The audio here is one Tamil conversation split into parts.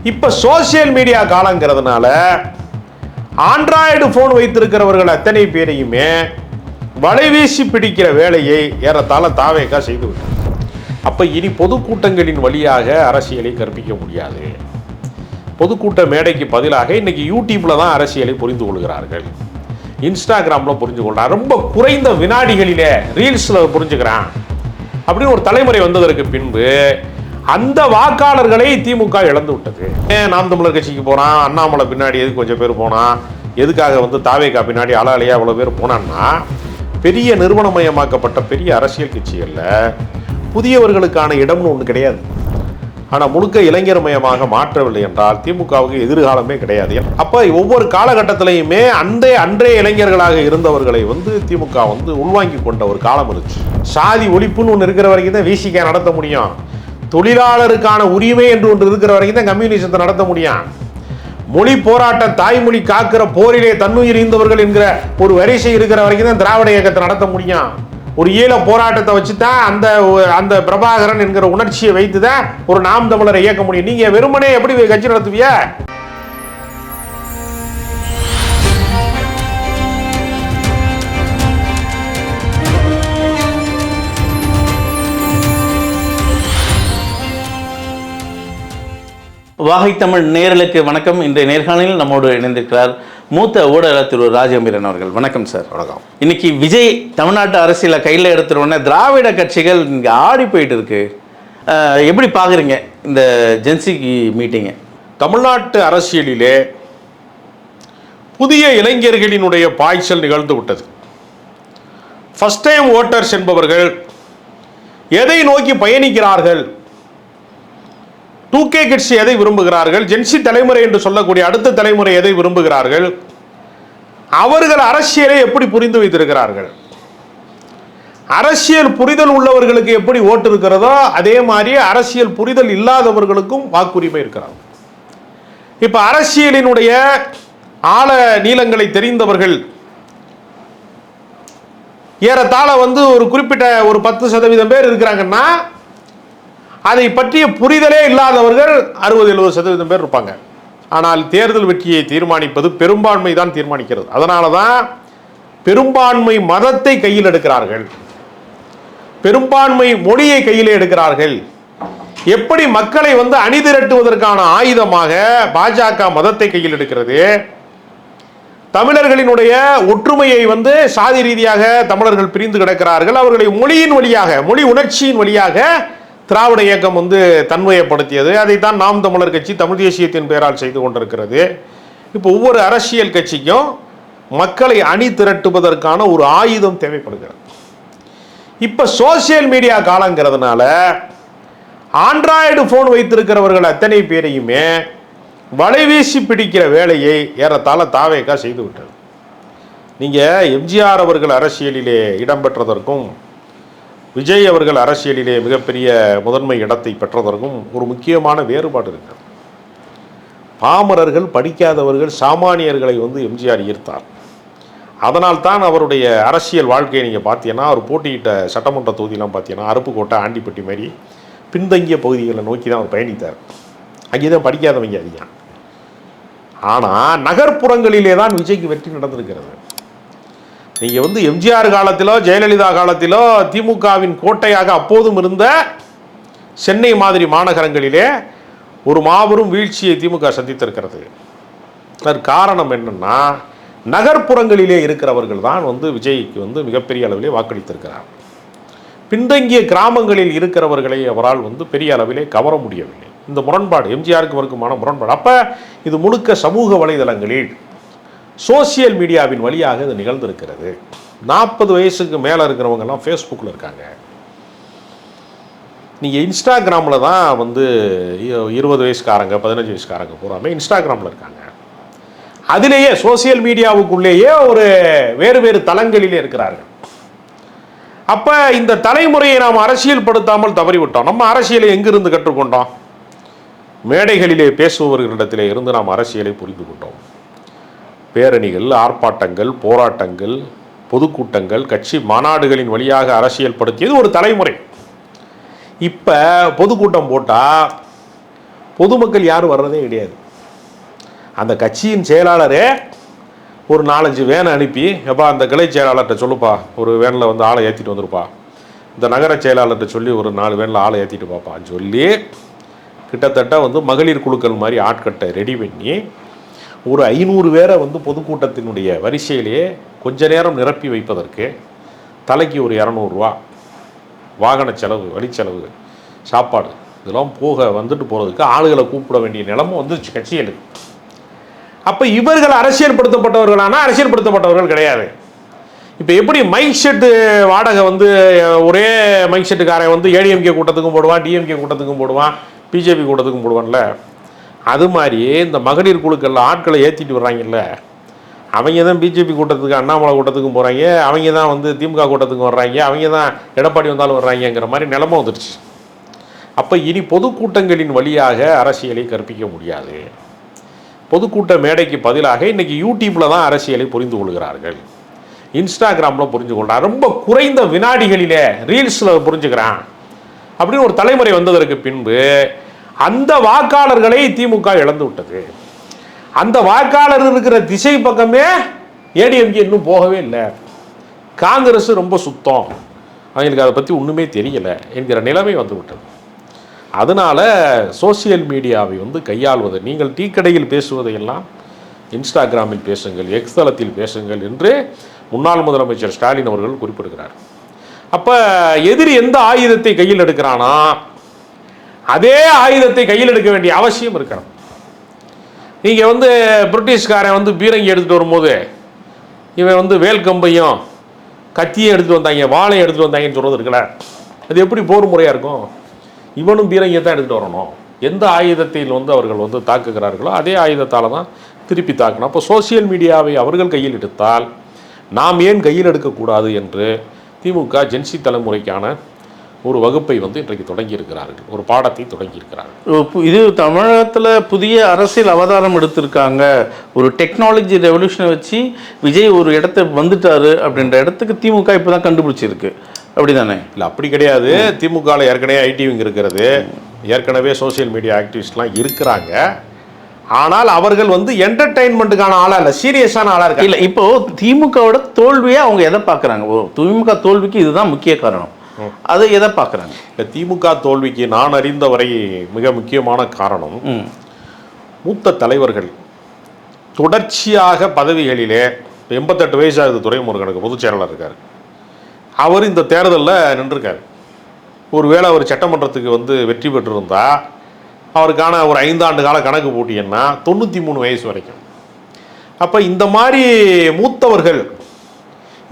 இப்போ சோசியல் மீடியா காலங்கிறதுனால ஆண்ட்ராய்டு ஃபோன் வைத்திருக்கிறவர்கள் அத்தனை பேரையுமே வலைவீசி பிடிக்கிற வேலையை ஏறத்தாழ தாவேகா செய்து விட்டார். அப்போ இனி பொதுக்கூட்டங்களின் வழியாக அரசியலை கற்பிக்க முடியாது. பொதுக்கூட்ட மேடைக்கு பதிலாக இன்னைக்கு யூடியூப்ல தான் அரசியலை புரிந்து கொள்கிறார்கள், இன்ஸ்டாகிராமில் புரிஞ்சு கொள்றான், ரொம்ப குறைந்த வினாடிகளிலே ரீல்ஸில் புரிஞ்சுக்கிறான் அப்படின்னு ஒரு தலைமுறை வந்ததற்கு பின்பு அந்த வாக்காளர்களை திமுக இழந்து விட்டது. நாம் தமிழர் கட்சிக்கு போகிறான், அண்ணாமலை பின்னாடி எதுக்கு கொஞ்சம் பேர் போனான், எதுக்காக தாவேகா பின்னாடி அலையா அவ்வளோ பேர் போனான்னா, பெரிய நிறுவனமயமாக்கப்பட்ட பெரிய அரசியல் கட்சிகளில் புதியவர்களுக்கான இடம்னு ஒன்று கிடையாது. ஆனால் முழுக்க இளைஞர்மயமாக மாற்றவில்லை என்றால் திமுகவுக்கு எதிர்காலமே கிடையாது. அப்போ ஒவ்வொரு காலகட்டத்திலையுமே அன்றைய இளைஞர்களாக இருந்தவர்களை திமுக உள்வாங்கி கொண்ட ஒரு காலம் இருந்துச்சு. சாதி ஒழிப்புன்னு ஒன்று இருக்கிற வரைக்கும் தான் விசிக நடத்த முடியும், தொழிலாளருக்கான உரிமை என்று ஒன்று இருக்கிற வரைக்கும் தான் கம்யூனிசத்தை நடத்த முடியும். மொழி போராட்டம், தாய்மொழி காக்கிற போரிலே தன்னுயிர் ஈந்தவர்கள் என்கிற ஒரு வரிசை இருக்கிற வரைக்கும் தான் திராவிட இயக்கத்தை நடத்த முடியும். ஒரு ஈழ போராட்டத்தை வச்சு தான் அந்த பிரபாகரன் என்கிற உணர்ச்சியை வைத்து தான் ஒரு நாம் தமிழரை இயக்க முடியும். நீங்க வெறுமனே எப்படி கட்சி நடத்துவிய? வாகை தமிழ் நேயர்களுக்கு வணக்கம். இன்றைய நேர்காணலில் நம்மோடு இணைந்திருக்கிறார் மூத்த ஊடகர் திரு ராஜகம்பீரன் அவர்கள். வணக்கம் சார். வணக்கம். இன்னைக்கு விஜய் தமிழ்நாட்டு அரசியலை கையில் எடுத்துருவோன்னே திராவிட கட்சிகள் இங்கே ஆடி போயிட்டு இருக்கு. எப்படி பார்க்குறீங்க இந்த ஜென்சி மீட்டிங்கை? தமிழ்நாட்டு அரசியலிலே புதிய இளைஞர்களினுடைய பாய்ச்சல் நிகழ்ந்து விட்டது. ஃபர்ஸ்ட் டைம் ஓட்டர்ஸ் என்பவர்கள் எதை நோக்கி பயணிக்கிறார்கள், 2K கிட்ஸ் எதை விரும்புகிறார்கள், ஜென்சி தலைமுறை என்று சொல்லக்கூடிய அடுத்த தலைமுறை எதை விரும்புகிறார்கள், அவர்கள் அரசியலை எப்படி புரிந்து வைத்திருக்கிறார்கள், அரசியல் புரிதல் உள்ளவர்களுக்கு எப்படி ஓட்டு இருக்கிறதோ அதே மாதிரி அரசியல் புரிதல் இல்லாதவர்களுக்கும் வாக்குரிமை இருக்கிறார். இப்ப அரசியலினுடைய ஆழ நீளங்களை தெரிந்தவர்கள் ஏறத்தாழ ஒரு குறிப்பிட்ட ஒரு 10% பேர் இருக்கிறாங்கன்னா அதை பற்றிய புரிதலே இல்லாதவர்கள் 60-70% பேர் இருப்பாங்க. ஆனால் தேர்தல் வெற்றியை தீர்மானிப்பது பெரும்பான்மை தான் தீர்மானிக்கிறது. அதனால தான் பெரும்பான்மை மதத்தை கையில் எடுக்கிறார்கள், பெரும்பான்மை மொழியை கையில் எடுக்கிறார்கள். எப்படி மக்களை அணிதிரட்டுவதற்கான ஆயுதமாக பாஜக மதத்தை கையில் எடுக்கிறது, தமிழர்களினுடைய ஒற்றுமையை சாதி ரீதியாக தமிழர்கள் பிரிந்து கிடக்கிறார்கள், அவர்களை மொழியின் வழியாக, மொழி உணர்ச்சியின் வழியாக திராவிட இயக்கம் தன்மையப்படுத்தியது. அதைத்தான் நாம் தமிழர் கட்சி தமிழ் தேசியத்தின் பெயரால் செய்து கொண்டிருக்கிறது. இப்போ ஒவ்வொரு அரசியல் கட்சிக்கும் மக்களை அணி திரட்டுவதற்கான ஒரு ஆயுதம் தேவைப்படுகிறது. இப்போ சோசியல் மீடியா காலங்கிறதுனால ஆண்ட்ராய்டு ஃபோன் வைத்திருக்கிறவர்கள் அத்தனை பேரையுமே வலைவீசி பிடிக்கிற வேலையை ஏறத்தாழ தாவேகா செய்து விட்டது. நீங்கள் எம்ஜிஆர் அவர்கள் அரசியலிலே இடம்பெற்றதற்கும் விஜய் அவர்கள் அரசியலிலே மிகப்பெரிய முதன்மை இடத்தை பெற்றதற்கும் ஒரு முக்கியமான வேறுபாடு இருக்கிறது. பாமரர்கள், படிக்காதவர்கள், சாமானியர்களை எம்ஜிஆர் ஈர்த்தார். அதனால் தான் அவருடைய அரசியல் வாழ்க்கையை நீங்கள் பார்த்தீங்கன்னா, அவர் போட்டியிட்ட சட்டமன்ற தொகுதியெலாம் பார்த்தீங்கன்னா அருப்புக்கோட்டை, ஆண்டிப்பட்டி மாதிரி பின்தங்கிய பகுதிகளை நோக்கி தான் அவர் பயணித்தார். அங்கே தான் படிக்காதவங்க அதிகம். ஆனால் நகர்ப்புறங்களிலே தான் விஜய்க்கு வெற்றி நடந்திருக்கிறது. நீங்கள் எம்ஜிஆர் காலத்திலோ ஜெயலலிதா காலத்திலோ திமுகவின் கோட்டையாக அப்போதும் இருந்த சென்னை மாதிரி மாநகரங்களிலே ஒரு மாபெரும் வீழ்ச்சியை திமுக சந்தித்திருக்கிறது. அதற்கு காரணம் என்னன்னா, நகர்ப்புறங்களிலே இருக்கிறவர்கள் தான் விஜய்க்கு மிகப்பெரிய அளவிலே வாக்களித்திருக்கிறார். பின்தங்கிய கிராமங்களில் இருக்கிறவர்களை அவரால் பெரிய அளவிலே கவர முடியவில்லை. இந்த முரண்பாடு எம்ஜிஆருக்கு இருக்குமான முரண்பாடு. அப்போ இது முழுக்க சமூக வலைதளங்களில் சோசியல் மீடியாவின் வழியாக இது நிகழ்ந்திருக்கிறது. 40 வயசுக்கு மேலே இருக்கிறவங்கெல்லாம் ஃபேஸ்புக்கில் இருக்காங்க. நீங்கள் இன்ஸ்டாகிராமில் தான் 20 வயசுக்காரங்க 15 வயசுக்காரங்க பூராமே இன்ஸ்டாகிராமில் இருக்காங்க. அதிலேயே சோசியல் மீடியாவுக்குள்ளேயே ஒரு வேறு தளங்களிலே இருக்கிறார்கள். அப்போ இந்த தலைமுறையை நாம் அரசியல் படுத்தாமல் தவறிவிட்டோம். நம்ம அரசியலை எங்கிருந்து கற்றுக்கொண்டோம்? மேடைகளிலே பேசுபவர்களிடத்திலே இருந்து நாம் அரசியலை புரிந்து கொண்டோம். பேரணிகள், ஆர்ப்பாட்டங்கள், போராட்டங்கள், பொதுக்கூட்டங்கள், கட்சி மாநாடுகளின் வழியாக அரசியல் படுத்தியது ஒரு தலைமுறை. இப்போ பொதுக்கூட்டம் போட்டால் பொதுமக்கள் யாரும் வர்றதே கிடையாது. அந்த கட்சியின் செயலாளரே ஒரு 4-5 வேனை அனுப்பி, எப்பா அந்த கிளை செயலாளர்கிட்ட சொல்லுப்பா, ஒரு வேனில் வந்து ஆளை ஏற்றிட்டு வந்துருப்பா, இந்த நகர செயலாளர்கிட்ட சொல்லி ஒரு 4 வேனில் ஆளை ஏற்றிட்டு பாப்பான்னு சொல்லி கிட்டத்தட்ட வந்து மகளிர் குழுக்கள் மாதிரி ஆட்கட்டை ரெடி பண்ணி ஒரு 500 பேரை வந்து பொதுக்கூட்டத்தினுடைய வரிசையிலேயே கொஞ்ச நேரம் நிரப்பி வைப்பதற்கு தலைக்கு ஒரு 200 ரூபா வாகன செலவு, வழிச்செலவு, சாப்பாடு இதெல்லாம் போக வந்துட்டு போகிறதுக்கு ஆளுகளை கூப்பிட வேண்டிய நிலைமை வந்துச்சு கட்சிகளுக்கு. அப்போ இவர்கள் அரசியல்படுத்தப்பட்டவர்களானா அரசியல்படுத்தப்பட்டவர்கள் கிடையாது. இப்போ எப்படி மைக் செட்டு வாடகை வந்து ஒரே மைக் செட்டுக்காரன் வந்து ஏடிஎம்கே கூட்டத்துக்கும் போடுவான், டிஎம்கே கூட்டத்துக்கும் போடுவான், பிஜேபி கூட்டத்துக்கும் போடுவான்ல, அது மாதிரி இந்த மகளிர் குழுக்களில் ஆட்களை ஏற்றிட்டு வர்றாங்கல்ல, அவங்க தான் பிஜேபி கூட்டத்துக்கு அண்ணாமலை கூட்டத்துக்கும் போகிறாங்க, அவங்க தான் வந்து திமுக கூட்டத்துக்கும் வர்றாங்க, அவங்க தான் எடப்பாடி வந்தாலும் வர்றாங்கிற மாதிரி நிலைமை வந்துடுச்சு. அப்போ இனி பொதுக்கூட்டங்களின் வழியாக அரசியலை கற்பிக்க முடியாது. பொதுக்கூட்ட மேடைக்கு பதிலாக இன்றைக்கி யூடியூப்பில் தான் அரசியலை புரிந்து கொள்கிறார்கள், இன்ஸ்டாகிராமில் புரிஞ்சு கொள்கிறான், ரொம்ப குறைந்த வினாடிகளிலே ரீல்ஸில் புரிஞ்சுக்கிறான் அப்படின்னு ஒரு தலைமுறை வந்ததற்கு பின்பு அந்த வாக்காளர்களை திமுக இழந்து விட்டது. அந்த வாக்காளர் இருக்கிற திசை பக்கமே ஏடிஎம்கே இன்னும் போகவே இல்லை. காங்கிரஸ் ரொம்ப சுத்தம், அவங்களுக்கு அதை பற்றி ஒன்றுமே தெரியலை என்கிற நிலைமை வந்து விட்டது. அதனால் சோசியல் மீடியாவை வந்து கையாள்வது, நீங்கள் டீ கடையில் பேசுவதையெல்லாம் இன்ஸ்டாகிராமில் பேசுங்கள், எக்ஸ் தளத்தில் பேசுங்கள் என்று முன்னாள் முதலமைச்சர் ஸ்டாலின் அவர்கள் குறிப்பிடுகிறார். அப்போ எதிரி எந்த ஆயுதத்தை கையில் எடுக்கிறானா அதே ஆயுதத்தை கையில் எடுக்க வேண்டிய அவசியம் இருக்கிறது. நீங்கள் வந்து பிரிட்டிஷ்காரன் வந்து பீரங்கி எடுத்துகிட்டு வரும்போது இவன் வந்து வேல்கம்பையும் கத்தியும் எடுத்துகிட்டு வந்தாங்க, வாழையும் எடுத்துகிட்டு வந்தாங்கன்னு சொல்கிறது இருக்குல்ல, அது எப்படி போர் முறையாக இருக்கும்? இவனும் பீரங்கியை தான் எடுத்துகிட்டு வரணும். எந்த ஆயுதத்தில் வந்து அவர்கள் வந்து தாக்குகிறார்களோ அதே ஆயுதத்தால் தான் திருப்பி தாக்கணும். அப்போ சோசியல் மீடியாவை அவர்கள் கையில் எடுத்தால் நாம் ஏன் கையில் எடுக்கக்கூடாது என்று திமுக ஜென்சி தலைமுறைக்கான ஒரு வகுப்பை வந்து இன்றைக்கு தொடங்கியிருக்கிறார்கள், ஒரு பாடத்தை தொடங்கியிருக்கிறார்கள். இது தமிழகத்தில் புதிய அரசியல் அவதாரம் எடுத்திருக்காங்க. ஒரு டெக்னாலஜி ரெவல்யூஷனை வச்சு விஜய் ஒரு இடத்த வந்துட்டாரு அப்படின்ற இடத்துக்கு திமுக இப்போ தான் கண்டுபிடிச்சிருக்கு, அப்படி தானே? இல்லை, அப்படி கிடையாது. திமுகவில் ஏற்கனவே ஐடிவிங் இருக்கிறது, ஏற்கனவே சோசியல் மீடியா ஆக்டிவிஸ்ட்லாம் இருக்கிறாங்க. ஆனால் அவர்கள் வந்து என்டர்டெயின்மெண்ட்டுக்கான ஆளாக இல்லை, சீரியஸான ஆளாக இருக்காங்க. இல்லை, இப்போ திமுகவோட தோல்வியை அவங்க எதை பார்க்குறாங்க? திமுக தோல்விக்கு இதுதான் முக்கிய காரணம், அதை எதை பார்க்குறாங்க? இல்லை, திமுக தோல்விக்கு நான் அறிந்தவரை மிக முக்கியமான காரணம் மூத்த தலைவர்கள் தொடர்ச்சியாக பதவிகளிலே 88 வயசாகுது துரைமுருகனுக்கு, பொதுச் செயலாளர் இருக்கார். அவர் இந்த தேர்தலில் நின்றுருக்கார். ஒருவேளை அவர் சட்டமன்றத்துக்கு வந்து வெற்றி பெற்றிருந்தா அவருக்கான ஒரு 5 ஆண்டு கால கணக்கு போட்டிங்கன்னா 93 வயசு வரைக்கும். அப்போ இந்த மாதிரி மூத்தவர்கள்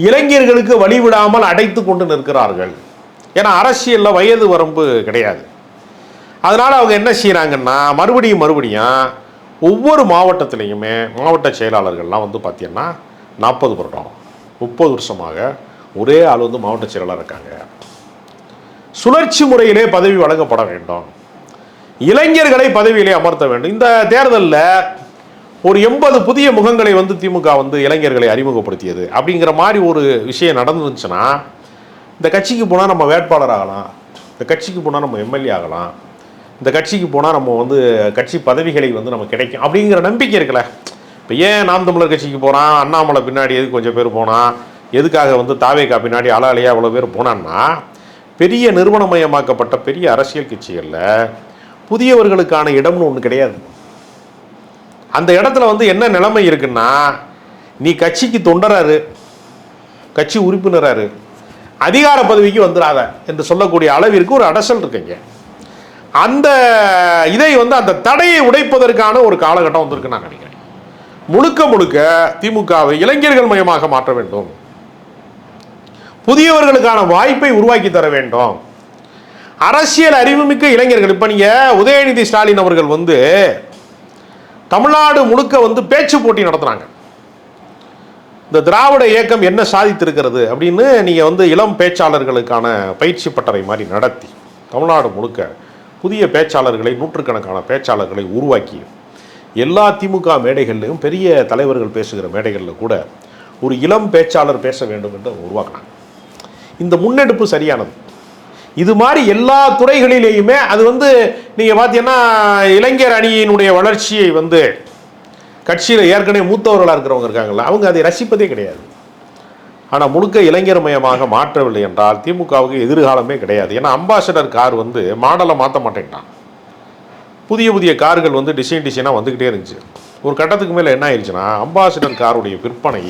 இளைஞர்களுக்கு வழிவிடாமல் அடைத்து கொண்டு நிற்கிறார்கள். ஏன்னா அரசியலில் வயது வரம்பு கிடையாது. அதனால் அவங்க என்ன செய்கிறாங்கன்னா மறுபடியும் ஒவ்வொரு மாவட்டத்திலையுமே மாவட்ட செயலாளர்கள்லாம் வந்து பார்த்தீங்கன்னா 40 வருடம் 30 வருஷமாக ஒரே ஆள் வந்து மாவட்ட செயலாளர் இருக்காங்க. சுழற்சி முறையிலே பதவி வழங்கப்பட வேண்டும், இளைஞர்களை பதவியிலே அமர்த்த வேண்டும். இந்த தேர்தலில் ஒரு 80 புதிய முகங்களை வந்து திமுக வந்து இளைஞர்களை அறிமுகப்படுத்தியது அப்படிங்கிற மாதிரி ஒரு விஷயம் நடந்துச்சுன்னா இந்த கட்சிக்கு போனால் நம்ம வேட்பாளர் ஆகலாம், இந்த கட்சிக்கு போனால் நம்ம எம்எல்ஏ ஆகலாம், இந்த கட்சிக்கு போனால் நம்ம வந்து கட்சி பதவிகளை வந்து நம்ம கிடைக்கும் அப்படிங்கிற நம்பிக்கை இருக்குல்ல. இப்போ ஏன் நாம் தமிழர் கட்சிக்கு போகிறான், அண்ணாமலை பின்னாடி எதுக்கு கொஞ்சம் பேர் போனால், எதுக்காக வந்து தாவேகா பின்னாடி அலையா அவ்வளோ பேர் போனான்னா, பெரிய நிறுவனமயமாக்கப்பட்ட பெரிய அரசியல் கட்சிகளில் புதியவர்களுக்கான இடம்னு ஒன்று கிடையாது. அந்த இடத்துல வந்து என்ன நிலைமை இருக்குன்னா, நீ கட்சிக்கு தொண்டராரு, கட்சி உறுப்பினராரு, அதிகார பதவிக்கு வந்துடாத என்று சொல்லக்கூடிய அளவிற்கு ஒரு அடசல் இருக்குங்க. அந்த இதை வந்து அந்த தடையை உடைப்பதற்கான ஒரு காலகட்டம் வந்திருக்கு நான் நினைக்கிறேன். முழுக்க திமுகவை இளைஞர்கள் மயமாக மாற்ற வேண்டும், புதியவர்களுக்கான வாய்ப்பை உருவாக்கி தர வேண்டும், அரசியல் அறிவுமிக்க இளைஞர்கள். இப்போ நீங்கள் உதயநிதி ஸ்டாலின் அவர்கள் வந்து தமிழ்நாடு முழுக்க வந்து பேச்சு போட்டி நடத்துகிறாங்க. இந்த திராவிட இயக்கம் என்ன சாதித்திருக்கிறது அப்படின்னு நீங்கள் வந்து இளம் பேச்சாளர்களுக்கான பயிற்சி பட்டறை மாதிரி நடத்தி தமிழ்நாடு முழுக்க புதிய பேச்சாளர்களை, நூற்றுக்கணக்கான பேச்சாளர்களை உருவாக்கி எல்லா திமுக மேடைகள்லையும் பெரிய தலைவர்கள் பேசுகிற மேடைகளில் கூட ஒரு இளம் பேச்சாளர் பேச வேண்டும் என்று உருவாக்கினாங்க. இந்த முன்னெடுப்பு சரியானது. இது மாதிரி எல்லா துறைகளிலேயுமே அது வந்து நீங்கள் பார்த்தீங்கன்னா இளைஞர் அணியினுடைய வளர்ச்சியை வந்து கட்சியில் ஏற்கனவே மூத்தவர்களாக இருக்கிறவங்க இருக்காங்களா, அவங்க அதை ரசிப்பதே கிடையாது. ஆனால் முழுக்க இளைஞர் மயமாக மாற்றவில்லை என்றால் திமுகவுக்கு எதிர்காலமே கிடையாது. ஏன்னா அம்பாசடர் கார் வந்து மாடலை மாற்ற மாட்டேங்கிறான். புதிய புதிய கார்கள் வந்து டிசைனாக வந்துக்கிட்டே இருந்துச்சு. ஒரு கட்டத்துக்கு மேலே என்ன ஆயிடுச்சுன்னா அம்பாசடர் காருடைய விற்பனை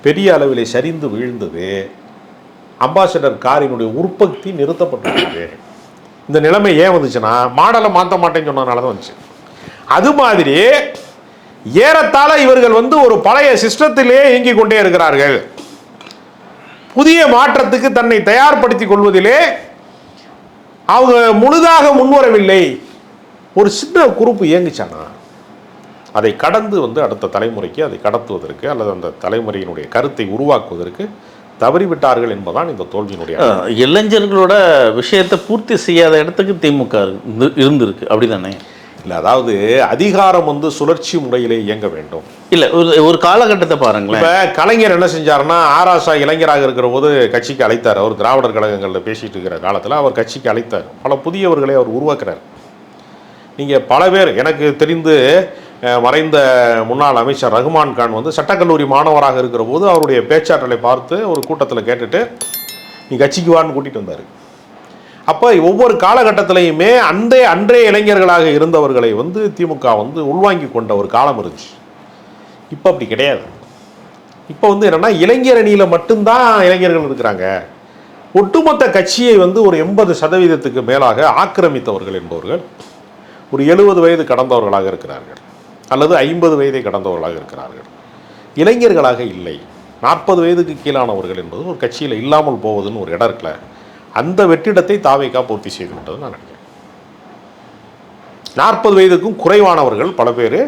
பெரிய அளவில் சரிந்து வீழ்ந்தது. அம்பாசடர் காரினுடைய உற்பத்தி நிறுத்தப்பட்டுள்ளது. இந்த நிலைமை ஏன் வந்துச்சுன்னா மாடலை மாற்ற மாட்டேன்னு சொன்னதுனால தான் வந்துச்சு. அது மாதிரி ஏறத்தாழ இவர்கள் வந்து ஒரு பழைய சிஸ்டத்திலே இயங்கிக் கொண்டே இருக்கிறார்கள். புதிய மாற்றத்துக்கு தன்னை தயார்படுத்திக் கொள்வதிலே அவங்க முழுதாக முன்வரவில்லை. ஒரு சின்ன குரூப்பு இயங்குச்சானா அதை கடந்து வந்து அடுத்த தலைமுறைக்கு அதை கடத்துவதற்கு அல்லது அந்த தலைமுறையினுடைய கருத்தை உருவாக்குவதற்கு தவறிவிட்டார்கள் என்பதுதான் இந்த தோல்வியினுடைய. இளைஞர்களோட விஷயத்தை பூர்த்தி செய்யாத இடத்துக்கு திமுக இருந்திருக்கு, அப்படிதானே? இல்லை, அதாவது அதிகாரம் வந்து சுழற்சி முறையிலே இயங்க வேண்டும். இல்லை, ஒரு காலகட்டத்தை பாருங்களேன். இப்போ கலைஞர் என்ன செஞ்சாருன்னா ஆராசா இளைஞராக இருக்கிற போது கட்சிக்கு அழைத்தார். அவர் திராவிடர் கழகங்களில் பேசிட்டு இருக்கிற காலத்தில் அவர் கட்சிக்கு அழைத்தார். பல புதியவர்களை அவர் உருவாக்குறார். நீங்கள் பல பேர் எனக்கு தெரிந்து மறைந்த முன்னாள் அமைச்சர் ரகுமான் கான் வந்து சட்டக்கல்லூரி மாணவராக இருக்கிற போது அவருடைய பேச்சாற்றலை பார்த்து ஒரு கூட்டத்தில் கேட்டுட்டு நீ கட்சிக்கு வான்னு கூட்டிகிட்டு வந்தார். அப்போ ஒவ்வொரு காலகட்டத்திலையுமே அன்றைய இளைஞர்களாக இருந்தவர்களை வந்து திமுக வந்து உள்வாங்கி கொண்ட ஒரு காலம் இருந்துச்சு. இப்போ அப்படி கிடையாது. இப்போ வந்து என்னென்னா இளைஞர் அணியில் மட்டும்தான் இளைஞர்கள் இருக்கிறாங்க. ஒட்டுமொத்த கட்சியை வந்து ஒரு 80% மேலாக ஆக்கிரமித்தவர்கள் என்பவர்கள் ஒரு 70 வயது கடந்தவர்களாக இருக்கிறார்கள் அல்லது 50 வயதை கடந்தவர்களாக இருக்கிறார்கள். இளைஞர்களாக இல்லை. 40 வயதுக்கு கீழானவர்கள் என்பது ஒரு கட்சியில் இல்லாமல் போவதுன்னு ஒரு இடம் இருக்குல்ல, அந்த வெற்றிடத்தை தாவேகா பூர்த்தி செய்து விட்டது நான் நினைக்கிறேன். 40 வயதுக்கும் குறைவானவர்கள் பல பேர்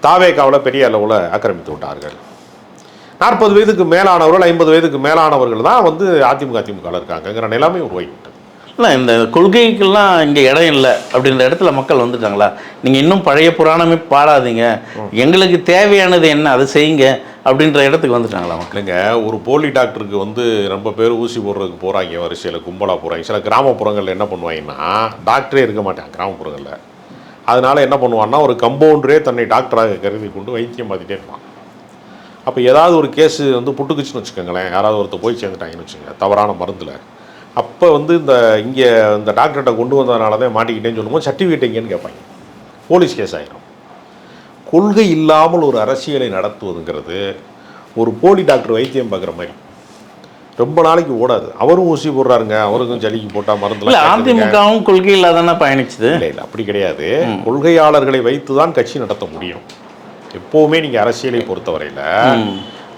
தாவேகாவில் பெரிய அளவில் ஆக்கிரமித்து விட்டார்கள். 40 வயதுக்கு மேலானவர்கள் 50 வயதுக்கு மேலானவர்கள் தான் வந்து அதிமுகவில் இருக்காங்கிற நிலைமை உருவாகிவிட்டது. இல்லை, இந்த கொள்கைக்கெல்லாம் இங்கே இடம் இல்லை அப்படின்ற இடத்துல மக்கள் வந்துட்டாங்களா? நீங்கள் இன்னும் பழைய புராணமே பாடாதீங்க, எங்களுக்கு தேவையானது என்ன அதை செய்யுங்க அப்படின்ற இடத்துக்கு வந்துட்டாங்களா மக்களுங்க? ஒரு போலி டாக்டருக்கு வந்து ரொம்ப பேர் ஊசி போடுறதுக்கு போகிறாங்க, வரிசையில் கும்பலாக போகிறாங்க. சில கிராமப்புறங்களில் என்ன பண்ணுவாங்கன்னா டாக்டரே இருக்க மாட்டாங்க கிராமப்புறங்களில். அதனால் என்ன பண்ணுவான்னா ஒரு கம்பவுண்டரே தன்னை டாக்டராக கருதி கொண்டு வைத்தியம் பார்த்துட்டே இருப்பான். அப்போ ஏதாவது ஒரு கேஸு வந்து புட்டுக்குச்சுன்னு வச்சுக்கோங்களேன், யாராவது ஒருத்தர் போய் சேர்ந்துட்டாங்கன்னு வச்சுக்கோங்க தவறான மருந்தில், அப்போ வந்து இங்கே இந்த டாக்டர்கிட்ட கொண்டு வந்ததுனால தான் மாட்டிக்கிட்டேன்னு சொல்லும்போது சர்டிஃபிகேட் எங்கேன்னு கேட்பாங்க. போலீஸ் கேஸ் ஆகிடும். கொள்கை இல்லாமல் ஒரு அரசியலை நடத்துவதுங்கிறது ஒரு போலி டாக்டர் வைத்தியம் பார்க்குற மாதிரி ரொம்ப நாளைக்கு ஓடாது. அவரும் ஊசி போடுறாருங்க, அவருக்கும் ஜலிக்கு போட்டால் மருந்து. அதிமுகவும் கொள்கை இல்லாதானே பயணிச்சுது. இல்லை இல்லை, அப்படி கிடையாது. கொள்கையாளர்களை வைத்து தான் கட்சி நடத்த முடியும். எப்போவுமே நீங்கள் அரசியலை பொறுத்தவரையில்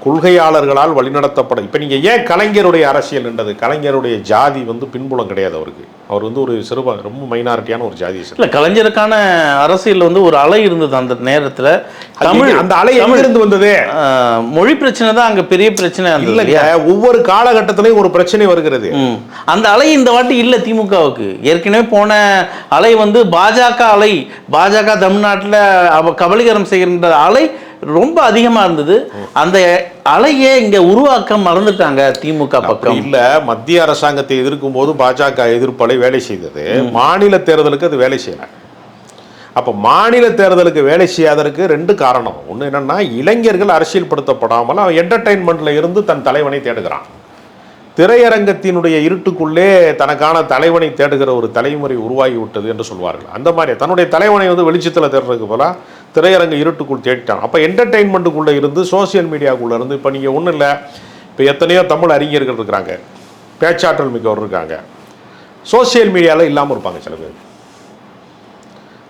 கொள்கையாளர்களால் வழிநடத்தப்பட. இப்போ நீங்கள் ஏன் கலைஞருடைய அரசியல் என்றது, கலைஞருடைய ஜாதி வந்து பின்புலம் கிடையாது அவருக்கு. அவர் வந்து ஒரு ரொம்ப மைனாரிட்டியான ஒரு ஜாதி. இல்லை, கலைஞருக்கான அரசியல் வந்து ஒரு அலை இருந்தது அந்த நேரத்தில். தமிழ் அந்த அலை எங்கிருந்து வந்தது? மொழி பிரச்சனை தான் அங்கே பெரிய பிரச்சனை இல்லைங்க. ஒவ்வொரு காலகட்டத்திலையும் ஒரு பிரச்சனை வருகிறது. அந்த அலை இந்த வாட்டி இல்லை திமுகவுக்கு. ஏற்கனவே போன அலை வந்து பாஜக அலை, பாஜக தமிழ்நாட்டில் கபலீகரம் செய்கின்ற அலை ரொம்ப அதிகமா இருந்தது. அந்த அலையை இங்க உருவாக்க மறந்துட்டாங்க திமுக பக்கம். இல்ல, மத்திய அரசாங்கத்தை எதிர்க்கும் போது பாஜக எதிர்ப்பலை வேலை செய்தது. மாநில தேர்தலுக்கு அது வேலை செய்யல. அப்ப மாநில தேர்தலுக்கு வேலை செய்யாதற்கு 2 காரணம். ஒண்ணு என்னன்னா, இளைஞர்கள் அரசியல் படுத்தப்படாமல் அவன் என்டர்டைன்மெண்ட்ல இருந்து தன் தலைவனை தேடுகிறான். திரையரங்கத்தினுடைய இருட்டுக்குள்ளே தனக்கான தலைவனை தேடுகிற ஒரு தலைமுறை உருவாகி விட்டது என்று சொல்வார்கள். அந்த மாதிரி தன்னுடைய தலைவனை வந்து வெளிச்சத்தில் தேடுறதுக்கு போல திரையரங்க இருட்டுக்குள் தேடிட்டான். அப்போ என்டர்டெயின்மெண்ட்டுக்குள்ளே இருந்து சோசியல் மீடியாவுக்குள்ளே இருந்து இப்போ நீங்கள் ஒன்றும் இல்லை, இப்போ எத்தனையோ தமிழ் அறிஞர்கள் இருக்கிறாங்க, பேச்சாற்றல் மிக்கவர் இருக்காங்க, சோசியல் மீடியாவில் இல்லாமல் இருப்பாங்க சில பேர்.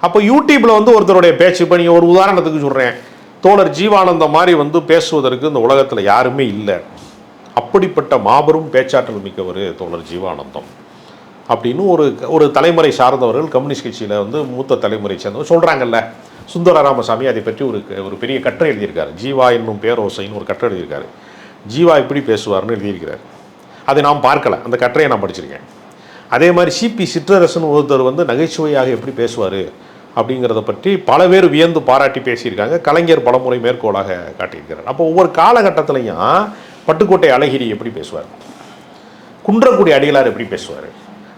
அப்போ யூடியூப்பில் வந்து ஒருத்தருடைய பேச்சு, இப்போ நீங்கள் ஒரு உதாரணத்துக்கு சொல்கிறேன், தோழர் ஜீவானந்தம் மாதிரி வந்து பேசுவதற்கு இந்த உலகத்தில் யாருமே இல்லை. அப்படிப்பட்ட மாபெரும் பேச்சாற்றல் மிக்கவர் தோழர் ஜீவானந்தம் அப்படின்னு ஒரு தலைமுறை சார்ந்தவர்கள் கம்யூனிஸ்ட் கட்சியில் வந்து மூத்த தலைமுறை சேர்ந்தவர் சொல்கிறாங்கல்ல. சுந்தர ராமசாமி அதை பற்றி ஒரு பெரிய கட்டுரை எழுதியிருக்காரு. ஜீவா என்னும் பேரோசைன்னு ஒரு கட்டுரை எழுதியிருக்காரு. ஜீவா எப்படி பேசுவார்னு எழுதியிருக்கிறார். அதை நாம் பார்க்கல, அந்த கட்டுரையை நான் படிச்சிருக்கேன். அதே மாதிரி சிபி சிற்றரசன் ஒருத்தர் வந்து நகைச்சுவையாக எப்படி பேசுவார் அப்படிங்கிறத பற்றி பல பேர் வியந்து பாராட்டி பேசியிருக்காங்க. கலைஞர் பலமுறை மேற்கோளாக காட்டியிருக்கிறார். அப்போ ஒவ்வொரு காலகட்டத்திலையும் பட்டுக்கோட்டை அழகிரி எப்படி பேசுவார், குன்றக்குடி அடிகளார் எப்படி பேசுவார்,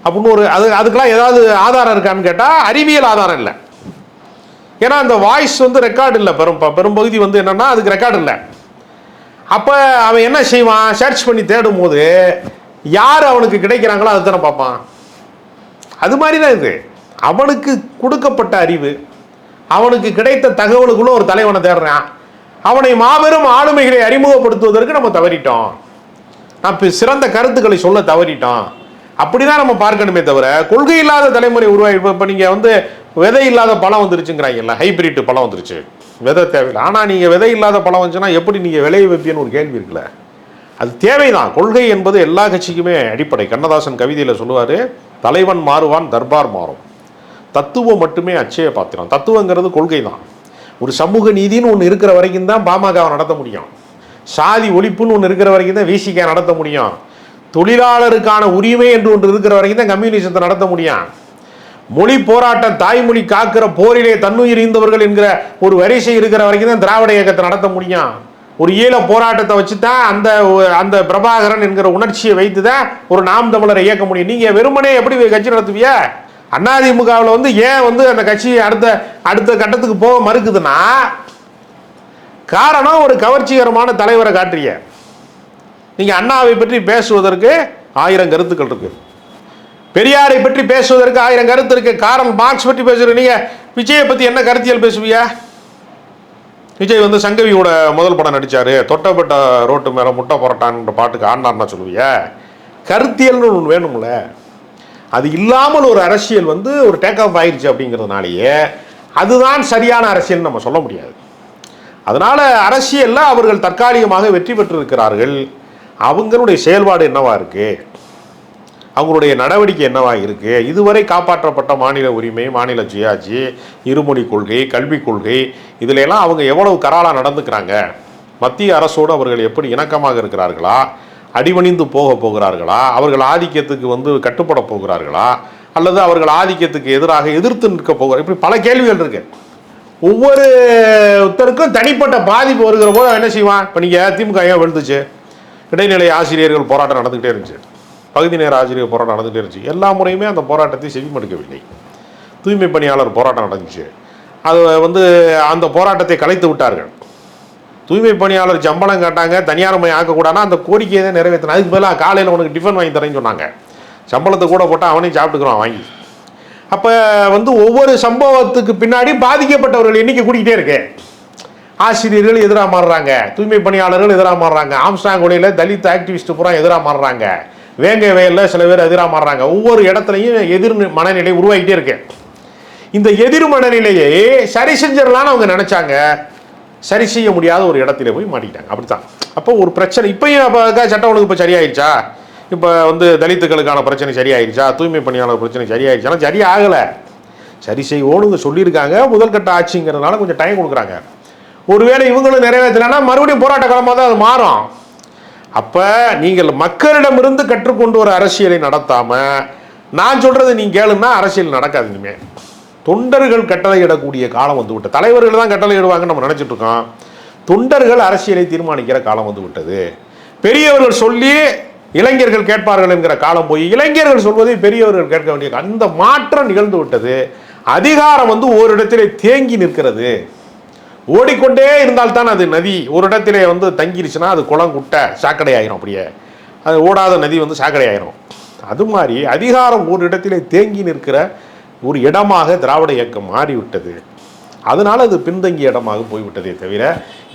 அப்படின்னு அதுக்கெல்லாம் ஏதாவது ஆதாரம் இருக்கான்னு கேட்டால் அறிவியல் ஆதாரம் இல்லை. ஏன்னா அந்த வாய்ஸ் ரெக்கார்டு இல்லை, பெரும்பகுதி என்னன்னா அதுக்கு ரெக்கார்டு இல்லை. அப்போ அவன் என்ன செய்வான், சர்ச் பண்ணி தேடும் போது யார் அவனுக்கு கிடைக்கிறாங்களோ அதை தானே பார்ப்பான். அது மாதிரி தான் இது. அவனுக்கு கொடுக்கப்பட்ட அறிவு, அவனுக்கு கிடைத்த தகவலுக்குள்ள ஒரு தலைவனை தேடுறான். அவனை மாபெரும் ஆளுமைகளை அறிமுகப்படுத்துவதற்கு நம்ம தவறிட்டோம், நம்ம சிறந்த கருத்துக்களை சொல்ல தவறிட்டோம். அப்படிதான் நம்ம பார்க்கணுமே தவிர கொள்கை இல்லாத தலைமுறை உருவாகி. இப்போ நீங்கள் விதை இல்லாத பழம் வந்துருச்சுங்கிறாங்கல்ல, ஹைபிரிட் பழம் வந்துருச்சு, விதை தேவையில்லை. ஆனால் நீங்கள் விதை இல்லாத பழம் வந்துச்சுன்னா எப்படி நீங்கள் விளைய வைப்பீன்னு ஒரு கேள்வி இருக்குல்ல. அது தேவைதான். கொள்கை என்பது எல்லா கட்சிக்குமே அடிப்படை. கண்ணதாசன் கவிதையில் சொல்லுவார், தலைவன் மாறுவான் தர்பார் மாறும், தத்துவம் மட்டுமே அச்சய பாத்திரம். தத்துவங்கிறது கொள்கை தான். ஒரு சமூக நீதினு ஒன்று இருக்கிற வரைக்கும் தான் பாமகவை நடத்த முடியும். சாதி ஒழிப்புன்னு ஒன்று இருக்கிற வரைக்கும் தான் விசிக நடத்த முடியும். தொழிலாளருக்கான உரிமை என்று ஒன்று இருக்கிற வரைக்கும் தான் கம்யூனிசத்தை நடத்த முடியும். மொழி போராட்டம், தாய்மொழி காக்கிற போரிலே தன்னுயிர் ஈந்தவர்கள் என்கிற ஒரு வரிசை இருக்கிற வரைக்கும் தான் திராவிட இயக்கத்தை நடத்த முடியும். ஒரு ஈழ போராட்டத்தை வச்சு தான் அந்த பிரபாகரன் என்கிற உணர்ச்சியை வைத்து தான் ஒரு நாம் தமிழரை இயக்க முடியும். நீங்கள் வெறுமனே எப்படி கட்சி நடத்துவிய? அதிமுகவில் ஏன் அந்த கட்சி அடுத்த கட்டத்துக்கு போக மறுக்குதுன்னா காரணம் ஒரு கவர்ச்சிகரமான தலைவரை காட்டுறிய. நீங்கள் அண்ணாவை பற்றி பேசுவதற்கு 1000 கருத்துக்கள் இருக்கு, பெரியாரை பற்றி பேசுவதற்கு 1000 கருத்து இருக்கு, காரல் மார்க்ஸ் பற்றி பேசுகிற நீங்கள் விஜயை பற்றி என்ன கருத்தியல் பேசுவியா? விஜய் சங்கவியோட முதல் படம் நடித்தார், தொட்டப்பட்ட ரோட்டு மேலே முட்டை புரட்டான்ற பாட்டுக்கு ஆண்டான்னா சொல்லுவிய? கருத்தியல்னு ஒன்று வேணும்ல. அது இல்லாமல் ஒரு அரசியல் ஒரு டேக் ஆஃப் ஆயிடுச்சு அப்படிங்கிறதுனாலேயே அதுதான் சரியான அரசியல் நம்ம சொல்ல முடியாது. அதனால் அரசியலில் அவர்கள் தற்காலிகமாக வெற்றி பெற்றிருக்கிறார்கள். அவங்களுடைய செயல்பாடு என்னவா இருக்குது, அவங்களுடைய நடவடிக்கை என்னவா இருக்குது, இதுவரை காப்பாற்றப்பட்ட மாநில உரிமை, மாநில சுயாட்சி, இருமொழி கொள்கை, கல்விக் கொள்கை, இதில் எல்லாம் அவங்க எவ்வளவு கராளாக நடந்துக்கிறாங்க, மத்திய அரசோடு அவர்கள் எப்படி இணக்கமாக இருக்கிறார்களா, அடிபணிந்து போகிறார்களா, அவர்கள் ஆதிக்கத்துக்கு கட்டுப்பட போகிறார்களா, அல்லது அவர்கள் ஆதிக்கத்துக்கு எதிராக எதிர்த்து நிற்க போகிறார், இப்படி பல கேள்விகள் இருக்கு. ஒவ்வொருத்தருக்கும் தனிப்பட்ட பாதிப்பு வருகிற போது என்ன செய்வான்? இப்போ நீங்கள் திமுக ஏன் விழுந்துச்சு? இடைநிலை ஆசிரியர்கள் போராட்டம் நடந்துக்கிட்டே இருந்துச்சு, பகுதி நேர ஆசிரியர் போராட்டம் நடந்துகிட்டே இருந்துச்சு. எல்லா முறையுமே அந்த போராட்டத்தை செவிமடுக்கவில்லை. தூய்மை பணியாளர் போராட்டம் நடந்துச்சு, அது அந்த போராட்டத்தை கலைத்து விட்டார்கள். தூய்மை பணியாளர் சம்பளம் கேட்டாங்க, தனியார் மையம் ஆக்கக்கூடாதுன்னா அந்த கோரிக்கையை தான் நிறைவேற்றின. அதுக்கு பதிலாக காலையில் உனக்கு டிஃபன் வாங்கி தரேன்னு சொன்னாங்க. சம்பளத்தை கூட போட்டால் அவனையும் சாப்பிட்டுக்கிறான் வாங்கி. அப்போ ஒவ்வொரு சம்பவத்துக்கு பின்னாடி பாதிக்கப்பட்டவர்கள் எண்ணிக்கை கூட்டிகிட்டே இருக்கு. ஆசிரியர்கள் எதிராக மாறுறாங்க, தூய்மை பணியாளர்கள் எதிராக மாறுறாங்க, ஆம்ஸ்டாங் கொலையில் தலித் ஆக்டிவிஸ்ட் பூரா எதிராக மாறுறாங்க, வேங்கை வயலில் சில பேர் எதிராக மாறுறாங்க. ஒவ்வொரு இடத்துலையும் எதிர் மனநிலை உருவாகிட்டே இருக்கு. இந்த எதிர் மனநிலையை சரி செஞ்சிடலான்னு அவங்க நினச்சாங்க. சரி செய்ய முடியாத ஒரு இடத்துல போய் மாட்டிக்கிட்டாங்க. அப்படித்தான். அப்போ ஒரு பிரச்சனை இப்பயும் அப்போ சட்டம் ஒழுங்கு இப்போ சரியாயிடுச்சா? இப்போ தலித்துக்களுக்கான பிரச்சனை சரியாயிடுச்சா? தூய்மை பணியாளர் பிரச்சனை சரியாயிடுச்சா? ஆனால் சரியாகலை. சரி செய்வோன்னு சொல்லியிருக்காங்க. முதல் கட்ட ஆட்சிங்கிறதுனால கொஞ்சம் டைம் கொடுக்குறாங்க. ஒருவேளை இவங்களும் நிறைவேற்றலைன்னா மறுபடியும் போராட்ட காலமாக தான் அது மாறும். அப்போ நீங்கள் மக்களிடமிருந்து கற்றுக்கொண்டு ஒரு அரசியலை நடத்தாமல் நான் சொல்கிறது நீங்கள் கேளுன்னா அரசியல் நடக்காது. இனிமேல் தொண்டர்கள் கட்டளையிடக்கூடிய காலம் விட்டது. தலைவர்கள் தான் கட்டளையிடுவாங்கன்னு நம்ம நினச்சிட்டு இருக்கோம். தொண்டர்கள் அரசியலை தீர்மானிக்கிற காலம் விட்டது. பெரியவர்கள் சொல்லி இளைஞர்கள் கேட்பார்கள் என்கிற காலம் போய் இளைஞர்கள் சொல்வதை பெரியவர்கள் கேட்க வேண்டிய அந்த மாற்றம் நிகழ்ந்து விட்டது. அதிகாரம் ஓரிடத்திலே தேங்கி நிற்கிறது. ஓடிக்கொண்டே இருந்தால்தான் அது நதி. ஒரு இடத்திலே தங்கிருச்சுன்னா அது குளம் குட்டை சாக்கடை ஆயிரும். அப்படியே அது ஓடாத நதி சாக்கடை ஆயிரும். அது மாதிரி அதிகாரம் ஒரு இடத்திலே தேங்கி நிற்கிற ஒரு இடமாக திராவிட இயக்கம் மாறிவிட்டது. அதனால அது பின்தங்கிய இடமாக போய்விட்டதே தவிர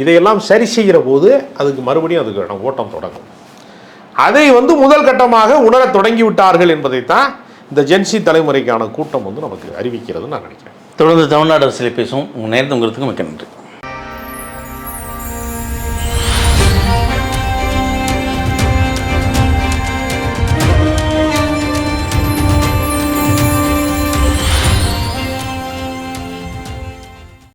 இதையெல்லாம் சரி செய்கிற போது அதுக்கு மறுபடியும் அதுக்கு ஓட்டம் தொடங்கும். அதை முதல் கட்டமாக உணர தொடங்கி விட்டார்கள் என்பதைத்தான் இந்த ஜென்சி தலைமுறைக்கான கூட்டம் நமக்கு அறிவிக்கிறதுன்னு நான் நினைக்கிறேன். தொடர்ந்து தமிழ்நாடு அரசியலை பேசுவோம். உங்கள் நேரத்துங்கிறதுக்கு மிக்க நன்றி.